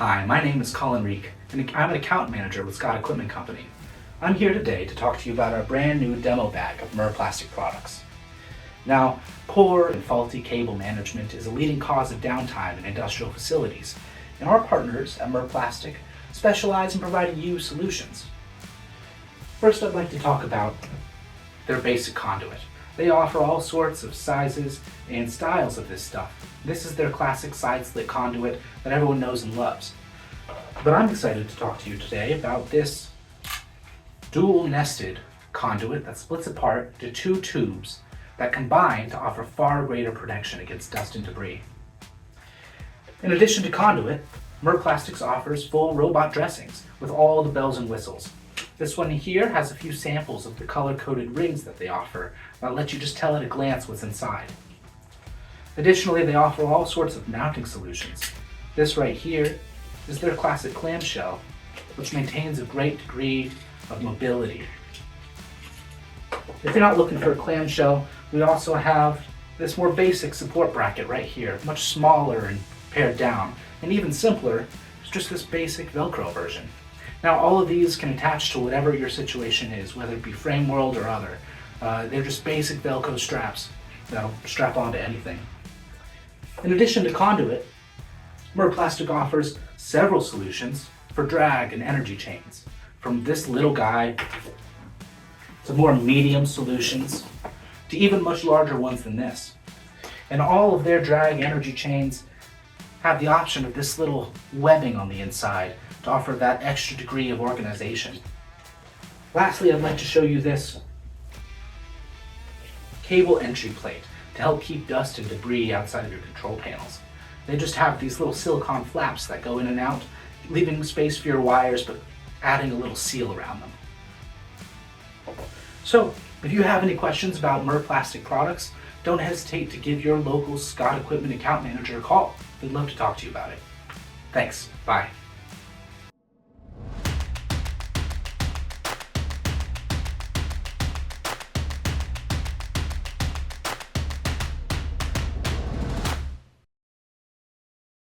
Hi, my name is Collin Reek, and I'm an account manager with Scott Equipment Company. I'm here today to talk to you about our brand new demo bag of Murrplastik products. Now, poor and faulty cable management is a leading cause of downtime in industrial facilities, and our partners at Murrplastik specialize in providing you solutions. First, I'd like to talk about their basic conduit. They offer all sorts of sizes and styles of this stuff. This is their classic side slit conduit that everyone knows and loves. But I'm excited to talk to you today about this dual nested conduit that splits apart to two tubes that combine to offer far greater protection against dust and debris. In addition to conduit, Murrplastik offers full robot dressings with all the bells and whistles. This one here has a few samples of the color-coded rings that they offer that let you just tell at a glance what's inside. Additionally, they offer all sorts of mounting solutions. This right here is their classic clamshell, which maintains a great degree of mobility. If you're not looking for a clamshell, we also have this more basic support bracket right here, much smaller and pared down, and even simpler, it's just this basic Velcro version. Now, all of these can attach to whatever your situation is, whether it be frame world or other. They're just basic Velcro straps that'll strap onto anything. In addition to conduit, Murrplastik offers several solutions for drag and energy chains, from this little guy to more medium solutions to even much larger ones than this. And all of their drag energy chains have the option of this little webbing on the inside to offer that extra degree of organization. Lastly, I'd like to show you this cable entry plate to help keep dust and debris outside of your control panels. They just have these little silicone flaps that go in and out, leaving space for your wires but adding a little seal around them. So, if you have any questions about Murrplastik products, don't hesitate to give your local Scott Equipment account manager a call. We'd love to talk to you about it. Thanks. Bye.